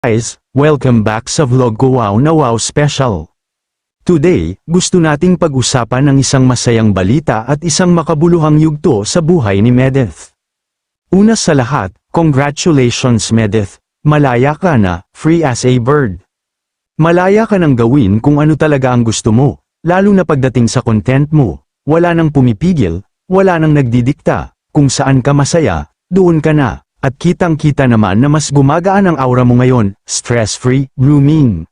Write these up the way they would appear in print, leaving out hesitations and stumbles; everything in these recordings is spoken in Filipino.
Guys, welcome back sa vlog ko Wow na Wow Special. Today, gusto nating pag-usapan ng isang masayang balita at isang makabuluhang yugto sa buhay ni Medeth. Una sa lahat, congratulations Medeth, malaya ka na, free as a bird. Malaya ka nang gawin kung ano talaga ang gusto mo, lalo na pagdating sa content mo, wala nang pumipigil, wala nang nagdidikta, kung saan ka masaya, doon ka na. At kitang-kita naman na mas gumagaan ang aura mo ngayon, stress-free, blooming.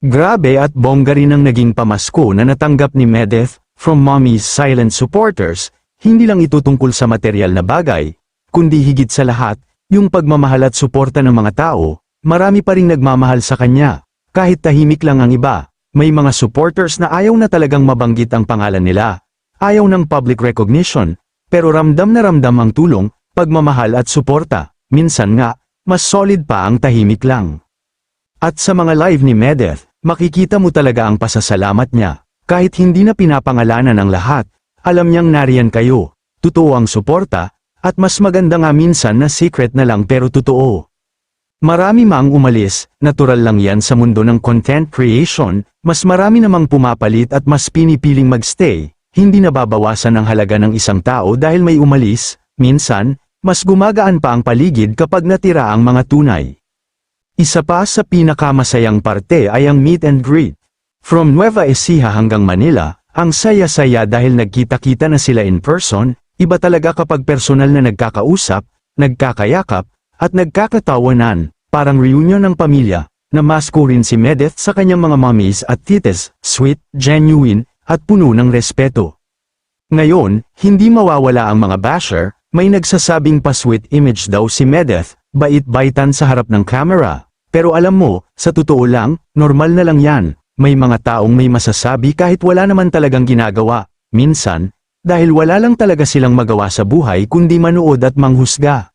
Grabe at bongga rin ang naging pamasko na natanggap ni Medeth, from Mommy's silent supporters, hindi lang ito tungkol sa material na bagay, kundi higit sa lahat, yung pagmamahal at suporta ng mga tao, marami pa ring nagmamahal sa kanya, kahit tahimik lang ang iba, may mga supporters na ayaw na talagang mabanggit ang pangalan nila, ayaw ng public recognition, pero ramdam na ramdam ang tulong, pagmamahal at suporta, minsan nga, mas solid pa ang tahimik lang. At sa mga live ni Medeth, makikita mo talaga ang pasasalamat niya, kahit hindi na pinapangalanan ang lahat, alam niyang nariyan kayo, totoo ang suporta, at mas maganda nga minsan na secret na lang pero totoo. Marami mang umalis, natural lang yan sa mundo ng content creation, mas marami namang pumapalit at mas pinipiling magstay, hindi nababawasan ang halaga ng isang tao dahil may umalis. Minsan, mas gumagaan pa ang paligid kapag natira ang mga tunay. Isa pa sa pinakamasayang parte ay ang meet and greet. From Nueva Ecija hanggang Manila, ang saya-saya dahil nagkita-kita na sila in person, iba talaga kapag personal na nagkakausap, nagkakayakap, at nagkakatawanan, parang reunion ng pamilya, na masko rin si Medeth sa kanyang mga mommies at tites, sweet, genuine, at puno ng respeto. Ngayon, hindi mawawala ang mga basher. May nagsasabing pa-sweet image daw si Medeth, bait-baitan sa harap ng camera. Pero alam mo, sa totoo lang, normal na lang yan. May mga taong may masasabi kahit wala naman talagang ginagawa. Minsan, dahil wala lang talaga silang magawa sa buhay kundi manood at manghusga.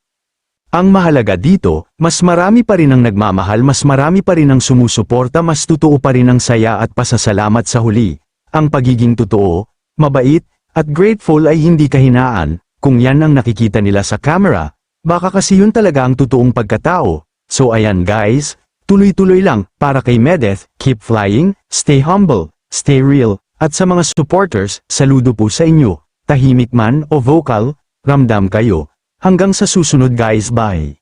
Ang mahalaga dito, mas marami pa rin ang nagmamahal, mas marami pa rin ang sumusuporta, mas totoo pa rin ang saya at pasasalamat sa huli. Ang pagiging totoo, mabait, at grateful ay hindi kahinaan. Kung yan ang nakikita nila sa camera, baka kasi yun talaga ang totoong pagkatao. So ayan guys, tuloy-tuloy lang, para kay Medeth, keep flying, stay humble, stay real, at sa mga supporters, saludo po sa inyo, tahimik man o vocal, ramdam kayo. Hanggang sa susunod guys, bye!